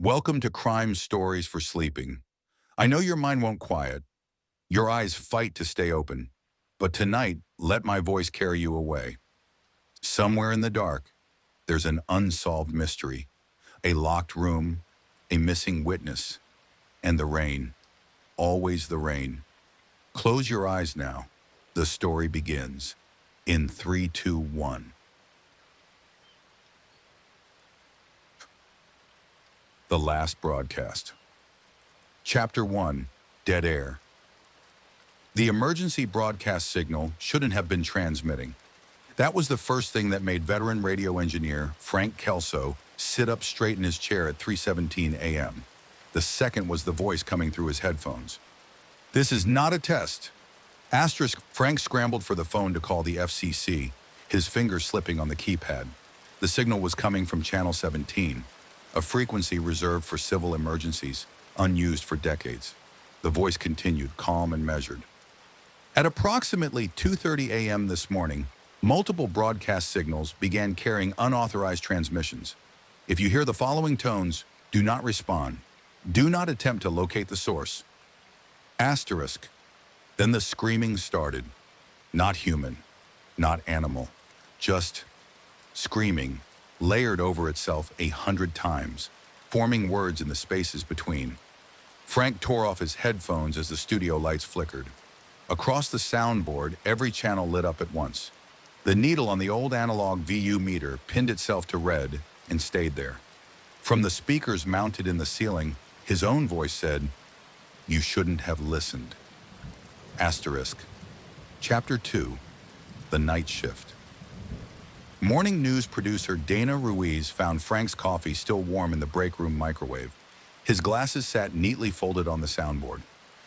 Welcome to Crime Stories for Sleeping. I know your mind won't quiet. Your eyes fight to stay open. But tonight, let my voice carry you away. Somewhere in the dark, there's an unsolved mystery, a locked room, a missing witness, and the rain. Always the rain. Close your eyes now. The story begins. In 3, 2, 1. The last broadcast. Chapter 1, Dead Air. The emergency broadcast signal shouldn't have been transmitting. That was the first thing that made veteran radio engineer Frank Kelso sit up straight in his chair at 3:17 a.m. The second was the voice coming through his headphones. "This is not a test." Frank scrambled for the phone to call the FCC, his fingers slipping on the keypad. The signal was coming from Channel 17, a frequency reserved for civil emergencies, unused for decades. The voice continued, calm and measured. At approximately 2:30 a.m. this morning, multiple broadcast signals began carrying unauthorized transmissions. If you hear the following tones, do not respond. Do not attempt to locate the source. Asterisk. Then the screaming started. Not human, not animal, just screaming, layered over itself 100 times, forming words in the spaces between. Frank tore off his headphones as the studio lights flickered. Across the soundboard, every channel lit up at once. The needle on the old analog VU meter pinned itself to red and stayed there. From the speakers mounted in the ceiling, his own voice said, "You shouldn't have listened." Asterisk. Chapter 2, The Night Shift. Morning news producer Dana Ruiz found Frank's coffee still warm in the break room microwave. His glasses sat neatly folded on the soundboard.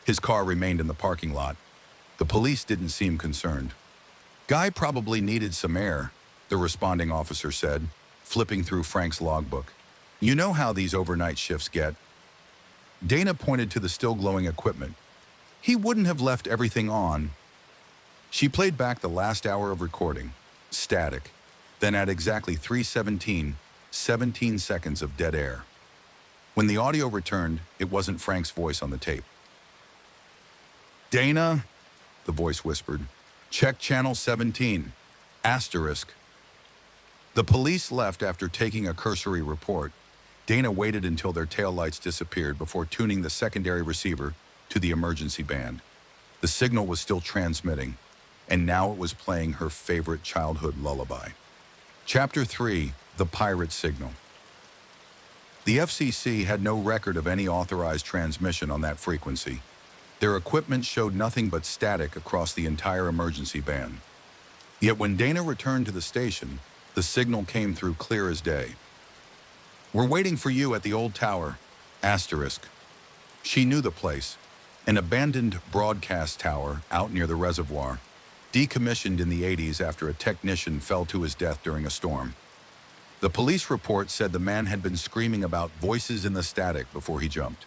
His car remained in the parking lot. The police didn't seem concerned. "Guy probably needed some air," the responding officer said, flipping through Frank's logbook. "You know how these overnight shifts get." Dana pointed to the still glowing equipment. "He wouldn't have left everything on." She played back the last hour of recording, static. Then at exactly 3:17, 17 seconds of dead air. When the audio returned, it wasn't Frank's voice on the tape. "Dana," the voice whispered, "check channel 17, asterisk." The police left after taking a cursory report. Dana waited until their taillights disappeared before tuning the secondary receiver to the emergency band. The signal was still transmitting, and now it was playing her favorite childhood lullaby. Chapter 3, The Pirate Signal. The FCC had no record of any authorized transmission on that frequency. Their equipment showed nothing but static across the entire emergency band. Yet when Dana returned to the station, the signal came through clear as day. "We're waiting for you at the old tower, asterisk." She knew the place. An abandoned broadcast tower out near the reservoir, decommissioned in the 80s after a technician fell to his death during a storm. The police report said the man had been screaming about voices in the static before he jumped.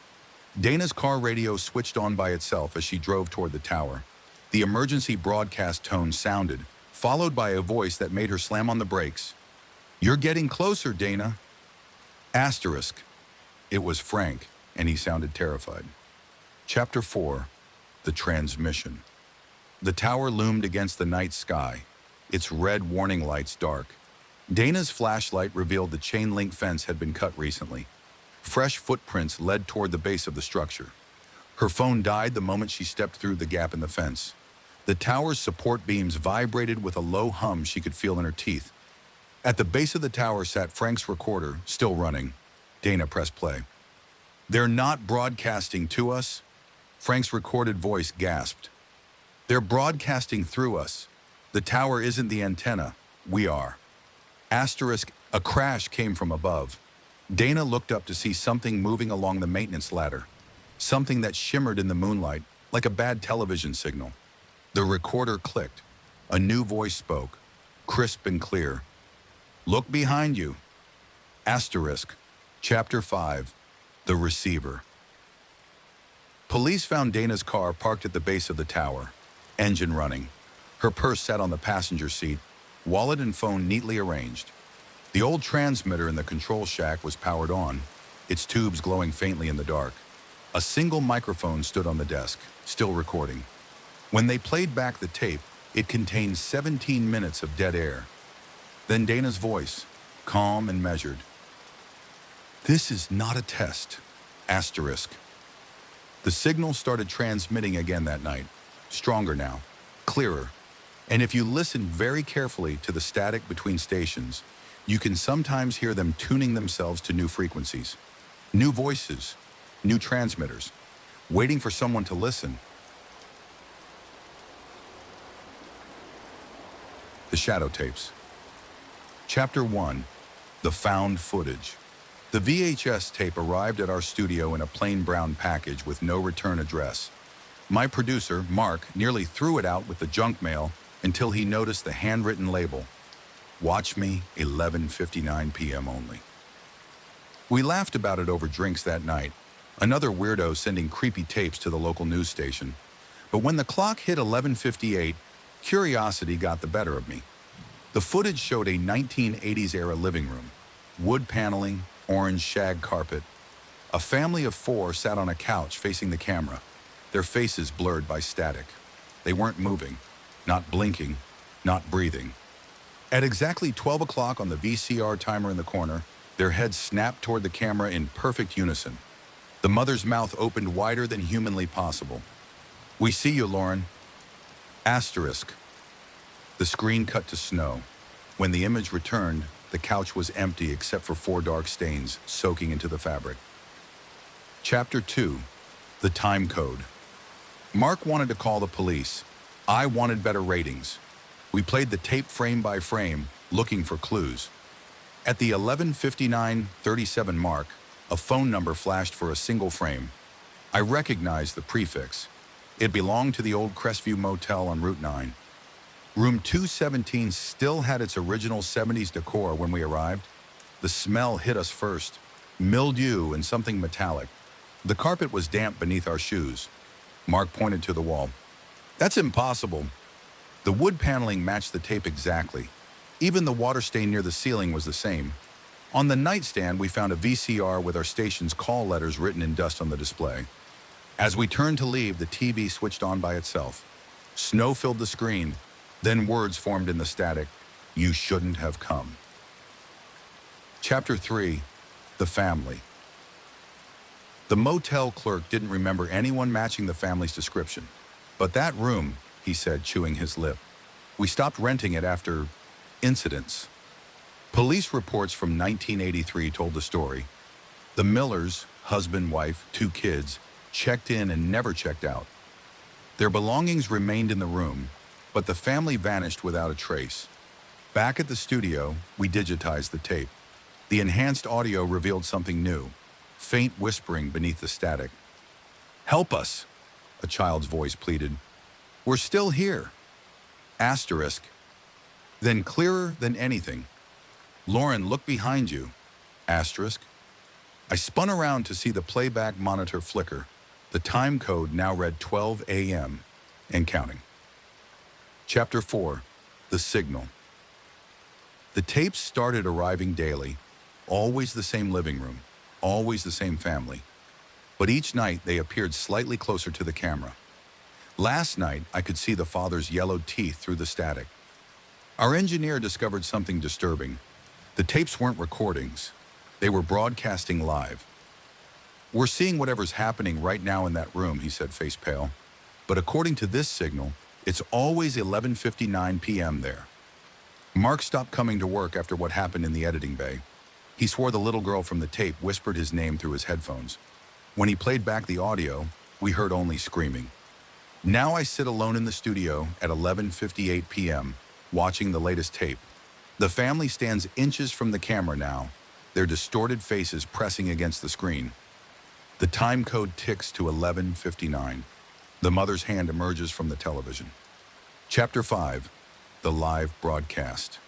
Dana's car radio switched on by itself as she drove toward the tower. The emergency broadcast tone sounded, followed by a voice that made her slam on the brakes. "You're getting closer, Dana." Asterisk. It was Frank, and he sounded terrified. Chapter 4, The Transmission. The tower loomed against the night sky, its red warning lights dark. Dana's flashlight revealed the chain-link fence had been cut recently. Fresh footprints led toward the base of the structure. Her phone died the moment she stepped through the gap in the fence. The tower's support beams vibrated with a low hum she could feel in her teeth. At the base of the tower sat Frank's recorder, still running. Dana pressed play. "They're not broadcasting to us," Frank's recorded voice gasped. "They're broadcasting through us. The tower isn't the antenna. We are." Asterisk. A crash came from above. Dana looked up to see something moving along the maintenance ladder. Something that shimmered in the moonlight, like a bad television signal. The recorder clicked. A new voice spoke, crisp and clear. "Look behind you." Asterisk. Chapter 5, The Receiver. Police found Dana's car parked at the base of the tower, engine running. Her purse sat on the passenger seat, wallet and phone neatly arranged. The old transmitter in the control shack was powered on. its tubes glowing faintly in the dark. A single microphone stood on the desk, still recording. When they played back the tape, it contained 17 minutes of dead air. Then Dana's voice, calm and measured. "This is not a test. Asterisk." The signal started transmitting again that night, stronger now, clearer. And if you listen very carefully to the static between stations, you can sometimes hear them tuning themselves to new frequencies, new voices, new transmitters, waiting for someone to listen. The Shadow Tapes. Chapter 1. The Found Footage. The VHS tape arrived at our studio in a plain brown package with no return address. My producer, Mark, nearly threw it out with the junk mail until he noticed the handwritten label, "Watch me, 11:59 p.m. only." We laughed about it over drinks that night, another weirdo sending creepy tapes to the local news station. But when the clock hit 11:58, curiosity got the better of me. The footage showed a 1980s-era living room, wood paneling, orange shag carpet. A family of 4 sat on a couch facing the camera, their faces blurred by static. They weren't moving, not blinking, not breathing. At exactly 12 o'clock on the VCR timer in the corner, their heads snapped toward the camera in perfect unison. The mother's mouth opened wider than humanly possible. "We see you, Lauren." Asterisk. The screen cut to snow. When the image returned, the couch was empty except for 4 dark stains soaking into the fabric. Chapter 2. The Time Code. Mark wanted to call the police. I wanted better ratings. We played the tape frame by frame, looking for clues. At the 11:59:37 mark, a phone number flashed for a single frame. I recognized the prefix. It belonged to the old Crestview Motel on Route 9. Room 217 still had its original 70s decor when we arrived. The smell hit us first, mildew and something metallic. The carpet was damp beneath our shoes. Mark pointed to the wall. "That's impossible." The wood paneling matched the tape exactly. Even the water stain near the ceiling was the same. On the nightstand, we found a VCR with our station's call letters written in dust on the display. As we turned to leave, the TV switched on by itself. Snow filled the screen. Then words formed in the static. "You shouldn't have come." Chapter 3. The Family. The motel clerk didn't remember anyone matching the family's description. "But that room," he said, chewing his lip. "We stopped renting it after incidents." Police reports from 1983 told the story. The Millers, husband, wife, 2 kids, checked in and never checked out. Their belongings remained in the room, but the family vanished without a trace. Back at the studio, we digitized the tape. The enhanced audio revealed something new, faint whispering beneath the static. "Help us," a child's voice pleaded. "We're still here." Asterisk. Then clearer than anything. "Lauren, look behind you." Asterisk. I spun around to see the playback monitor flicker. The time code now read 12 a.m. and counting. Chapter 4. The Signal. The tapes started arriving daily, always the same living room, always the same family. But each night they appeared slightly closer to the camera. Last night, I could see the father's yellowed teeth through the static. Our engineer discovered something disturbing. The tapes weren't recordings. They were broadcasting live. "We're seeing whatever's happening right now in that room," he said, face pale. "But according to this signal, it's always 11:59 p.m. there." Mark stopped coming to work after what happened in the editing bay. He swore the little girl from the tape whispered his name through his headphones. When he played back the audio, we heard only screaming. Now I sit alone in the studio at 11:58 p.m., watching the latest tape. The family stands inches from the camera now, their distorted faces pressing against the screen. The time code ticks to 11:59. The mother's hand emerges from the television. Chapter 5. The Live Broadcast.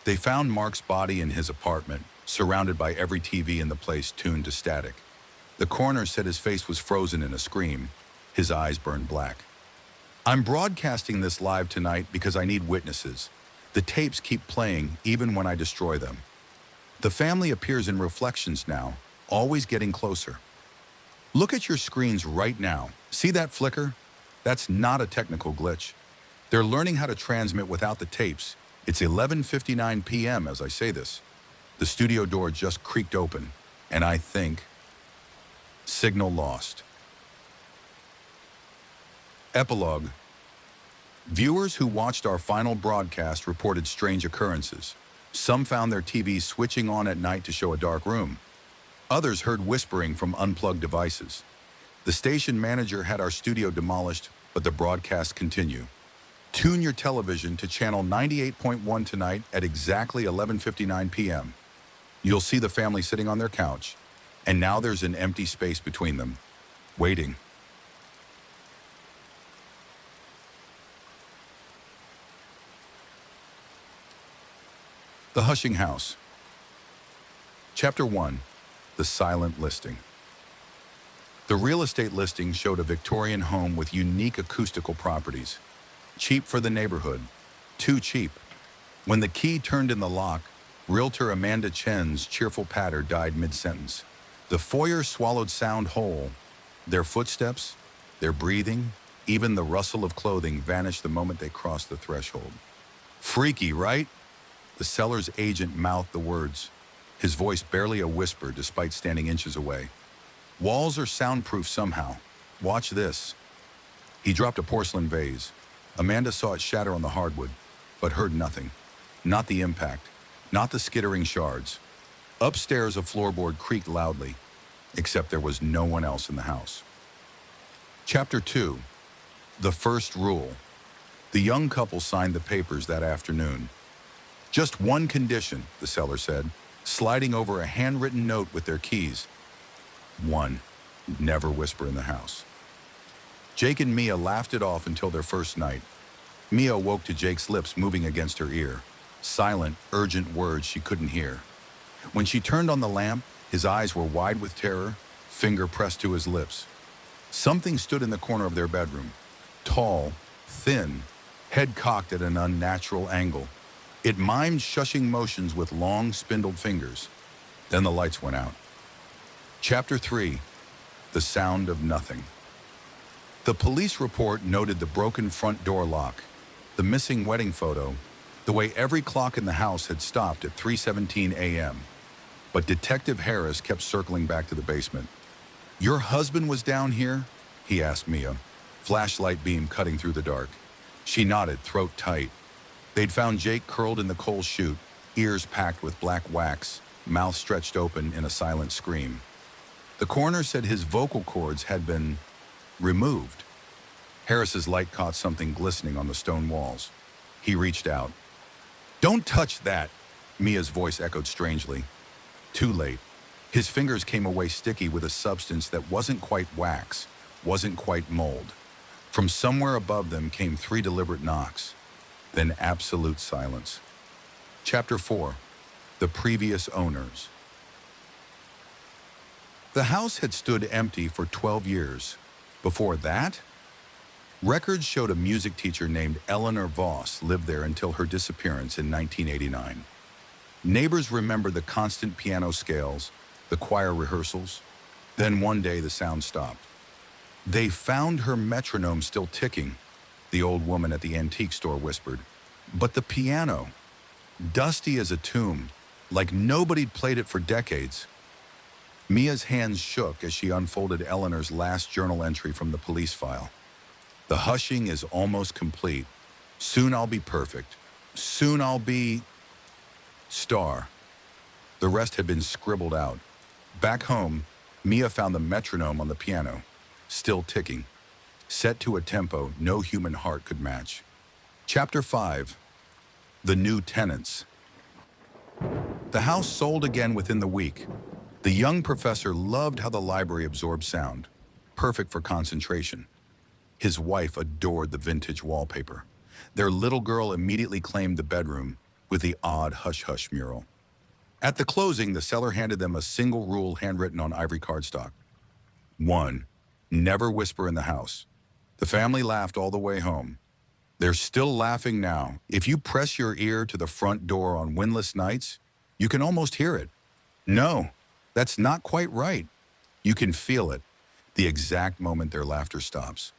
They found Mark's body in his apartment, surrounded by every TV in the place tuned to static. The coroner said his face was frozen in a scream. His eyes burned black. "I'm broadcasting this live tonight because I need witnesses. The tapes keep playing even when I destroy them." The family appears in reflections now, always getting closer. Look at your screens right now. See that flicker? That's not a technical glitch. They're learning how to transmit without the tapes. It's 11:59 p.m. as I say this. The studio door just creaked open, and I think signal lost. Epilogue. Viewers who watched our final broadcast reported strange occurrences. Some found their TVs switching on at night to show a dark room. Others heard whispering from unplugged devices. The station manager had our studio demolished, but the broadcasts continue. Tune your television to channel 98.1 tonight at exactly 11:59 p.m. You'll see the family sitting on their couch, and now there's an empty space between them, waiting. The Hushing House. Chapter 1. The Silent Listing. The real estate listing showed a Victorian home with unique acoustical properties. Cheap for the neighborhood. Too cheap. When the key turned in the lock, Realtor Amanda Chen's cheerful patter died mid-sentence. The foyer swallowed sound whole. Their footsteps, their breathing, even the rustle of clothing vanished the moment they crossed the threshold. Freaky, right? The seller's agent mouthed the words, his voice barely a whisper despite standing inches away. Walls are soundproof somehow. Watch this. He dropped a porcelain vase. Amanda saw it shatter on the hardwood, but heard nothing. Not the impact, not the skittering shards. Upstairs, a floorboard creaked loudly, except there was no one else in the house. Chapter 2. The First Rule. The young couple signed the papers that afternoon. Just one condition, the seller said, sliding over a handwritten note with their keys. One, never whisper in the house. Jake and Mia laughed it off until their first night. Mia woke to Jake's lips moving against her ear, silent, urgent words she couldn't hear. When she turned on the lamp, his eyes were wide with terror, finger pressed to his lips. Something stood in the corner of their bedroom, tall, thin, head cocked at an unnatural angle. It mimed shushing motions with long, spindled fingers. Then the lights went out. Chapter 3. The Sound of Nothing. The police report noted the broken front door lock, the missing wedding photo, the way every clock in the house had stopped at 3:17 a.m. But Detective Harris kept circling back to the basement. Your husband was down here? He asked Mia, flashlight beam cutting through the dark. She nodded, throat tight. They'd found Jake curled in the coal chute, ears packed with black wax, mouth stretched open in a silent scream. The coroner said his vocal cords had been removed. Harris's light caught something glistening on the stone walls. He reached out. Don't touch that, Mia's voice echoed strangely. Too late. His fingers came away sticky with a substance that wasn't quite wax, wasn't quite mold. From somewhere above them came 3 deliberate knocks. Then absolute silence. Chapter 4. The Previous Owners. The house had stood empty for 12 years. Before that, records showed a music teacher named Eleanor Voss lived there until her disappearance in 1989. Neighbors remembered the constant piano scales, the choir rehearsals. Then one day the sound stopped. They found her metronome still ticking, the old woman at the antique store whispered. But the piano, dusty as a tomb, like nobody'd played it for decades. Mia's hands shook as she unfolded Eleanor's last journal entry from the police file. The hushing is almost complete. Soon I'll be perfect. Soon I'll be... Star. The rest had been scribbled out. Back home, Mia found the metronome on the piano, still ticking, set to a tempo no human heart could match. Chapter 5. The New Tenants. The house sold again within the week. The young professor loved how the library absorbed sound, perfect for concentration. His wife adored the vintage wallpaper. Their little girl immediately claimed the bedroom with the odd hush-hush mural. At the closing, the seller handed them a single rule handwritten on ivory cardstock. 1. Never whisper in the house. The family laughed all the way home. They're still laughing now. If you press your ear to the front door on windless nights, You can almost hear it. No, that's not quite right. You can feel it, the exact moment their laughter stops.